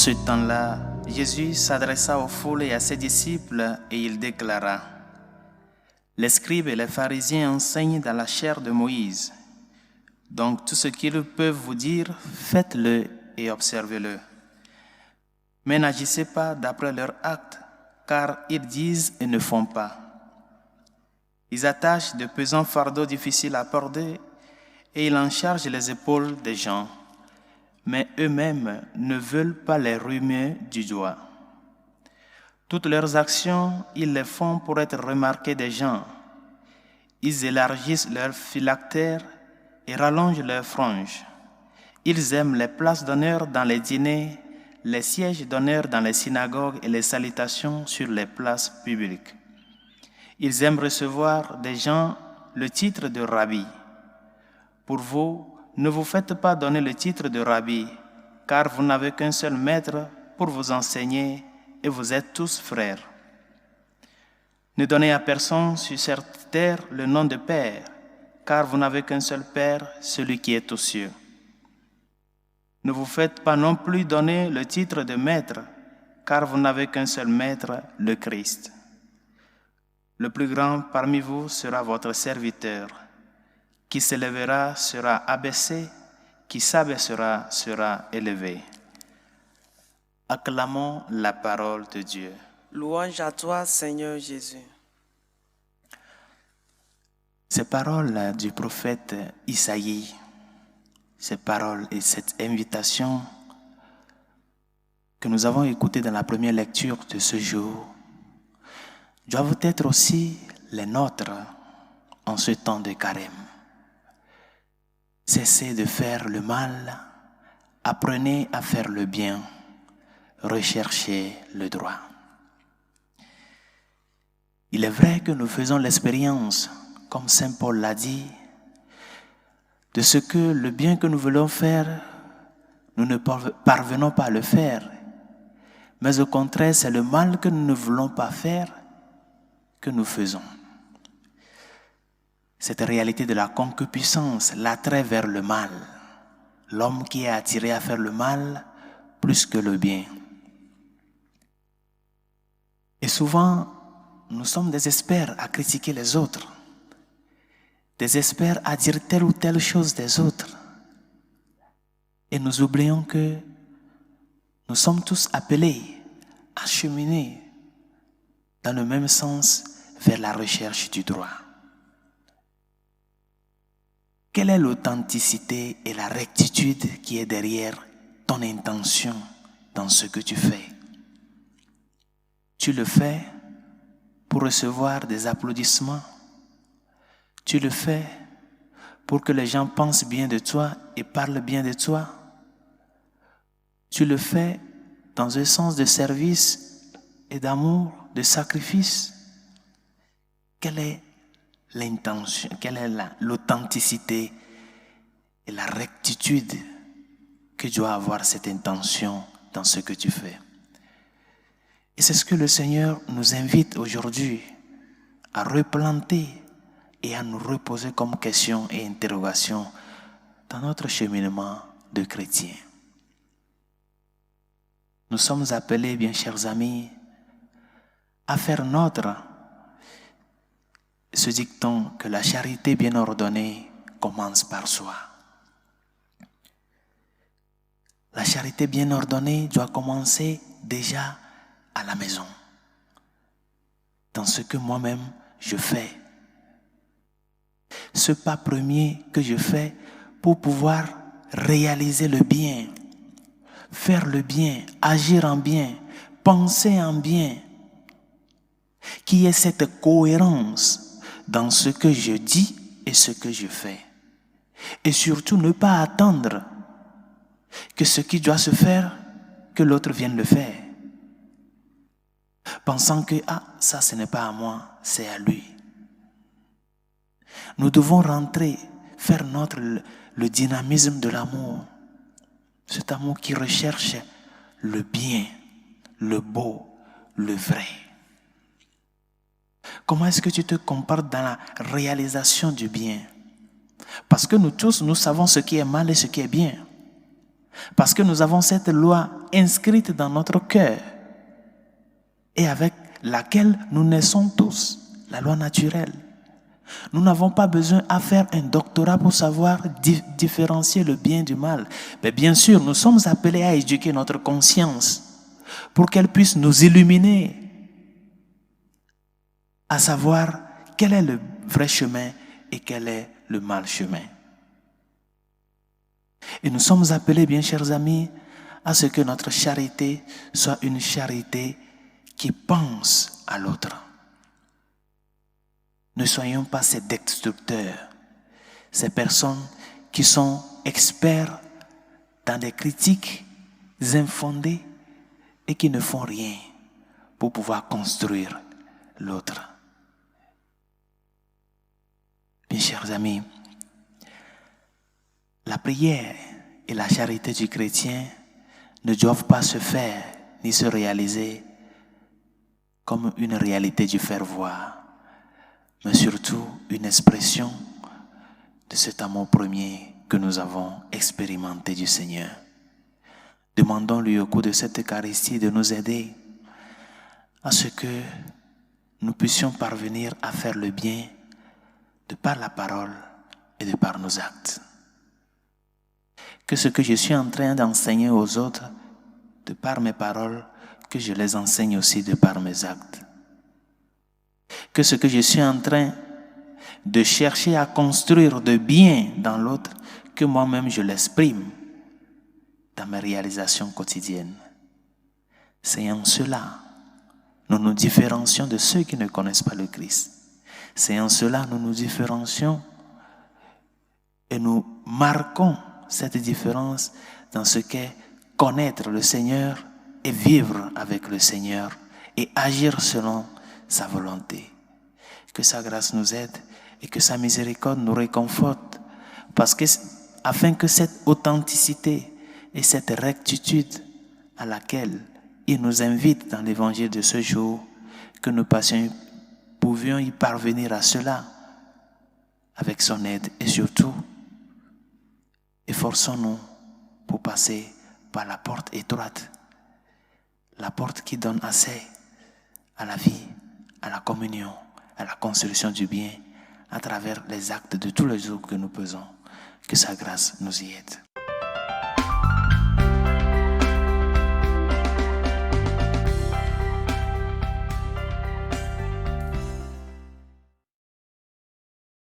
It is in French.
ce temps-là, Jésus s'adressa aux foules et à ses disciples et il déclara: les scribes et les pharisiens enseignent dans la chair de Moïse. Donc tout ce qu'ils peuvent vous dire, faites-le et observez-le. Mais n'agissez pas d'après leurs actes, car ils disent et ne font pas. Ils attachent de pesants fardeaux difficiles à porter et ils en chargent les épaules des gens, mais eux-mêmes ne veulent pas les remuer du doigt. Toutes leurs actions, ils les font pour être remarqués des gens. Ils élargissent leurs phylactères et rallongent leurs franges. Ils aiment les places d'honneur dans les dîners, les sièges d'honneur dans les synagogues et les salutations sur les places publiques. Ils aiment recevoir des gens le titre de rabbi. Pour vous, ne vous faites pas donner le titre de rabbi, car vous n'avez qu'un seul maître pour vous enseigner et vous êtes tous frères. Ne donnez à personne sur cette terre le nom de Père, car vous n'avez qu'un seul Père, celui qui est aux cieux. Ne vous faites pas non plus donner le titre de Maître, car vous n'avez qu'un seul Maître, le Christ. Le plus grand parmi vous sera votre serviteur. Qui s'élèvera sera abaissé, qui s'abaissera sera élevé. Acclamons la parole de Dieu. Louange à toi, Seigneur Jésus. Ces paroles du prophète Isaïe, ces paroles et cette invitation que nous avons écoutées dans la première lecture de ce jour doivent être aussi les nôtres en ce temps de carême. Cessez de faire le mal, apprenez à faire le bien, recherchez le droit. Il est vrai que nous faisons l'expérience, comme Saint Paul l'a dit, de ce que le bien que nous voulons faire, nous ne parvenons pas à le faire. Mais au contraire, c'est le mal que nous ne voulons pas faire que nous faisons. Cette réalité de la concupiscence, l'attrait vers le mal, l'homme qui est attiré à faire le mal plus que le bien. Et souvent, nous sommes des experts à critiquer les autres, des experts à dire telle ou telle chose des autres. Et nous oublions que nous sommes tous appelés à cheminer dans le même sens vers la recherche du droit. Quelle est l'authenticité et la rectitude qui est derrière ton intention dans ce que tu fais? Tu le fais pour recevoir des applaudissements? Tu le fais pour que les gens pensent bien de toi et parlent bien de toi? Tu le fais dans un sens de service et d'amour, de sacrifice? Quelle est l'intention, quelle est l'authenticité et la rectitude que doit avoir cette intention dans ce que tu fais? Et c'est ce que le Seigneur nous invite aujourd'hui à replanter et à nous reposer comme question et interrogation dans notre cheminement de chrétien. Nous sommes appelés, bien chers amis, à faire notre ce dicton que la charité bien ordonnée commence par soi. La charité bien ordonnée doit commencer déjà à la maison, dans ce que moi-même je fais. Ce pas premier que je fais pour pouvoir réaliser le bien, faire le bien, agir en bien, penser en bien, qu'il y ait cette cohérence dans ce que je dis et ce que je fais. Et surtout ne pas attendre que ce qui doit se faire, que l'autre vienne le faire. Pensant que, ça ce n'est pas à moi, c'est à lui. Nous devons rentrer, faire le dynamisme de l'amour. Cet amour qui recherche le bien, le beau, le vrai. Comment est-ce que tu te comportes dans la réalisation du bien? Parce que nous tous, nous savons ce qui est mal et ce qui est bien. Parce que nous avons cette loi inscrite dans notre cœur et avec laquelle nous naissons tous, la loi naturelle. Nous n'avons pas besoin à faire un doctorat pour savoir différencier le bien du mal. Mais bien sûr, nous sommes appelés à éduquer notre conscience pour qu'elle puisse nous illuminer à savoir quel est le vrai chemin et quel est le mal chemin. Et nous sommes appelés, bien chers amis, à ce que notre charité soit une charité qui pense à l'autre. Ne soyons pas ces destructeurs, ces personnes qui sont experts dans des critiques infondées et qui ne font rien pour pouvoir construire l'autre. Mes chers amis, la prière et la charité du chrétien ne doivent pas se faire ni se réaliser comme une réalité du faire voir, mais surtout une expression de cet amour premier que nous avons expérimenté du Seigneur. Demandons-lui au cours de cette Eucharistie de nous aider à ce que nous puissions parvenir à faire le bien de par la parole et de par nos actes. Que ce que je suis en train d'enseigner aux autres de par mes paroles, que je les enseigne aussi de par mes actes. Que ce que je suis en train de chercher à construire de bien dans l'autre, que moi-même je l'exprime dans mes réalisations quotidiennes. C'est en cela nous nous différencions de ceux qui ne connaissent pas le Christ. C'est en cela nous nous différencions et nous marquons cette différence dans ce qu'est connaître le Seigneur et vivre avec le Seigneur et agir selon sa volonté. Que sa grâce nous aide et que sa miséricorde nous réconforte, parce que afin que cette authenticité et cette rectitude à laquelle il nous invite dans l'évangile de ce jour, que nous pouvions y parvenir à cela avec son aide et surtout efforçons-nous pour passer par la porte étroite, la porte qui donne accès à la vie, à la communion, à la construction du bien à travers les actes de tous les jours que nous faisons. Que sa grâce nous y aide.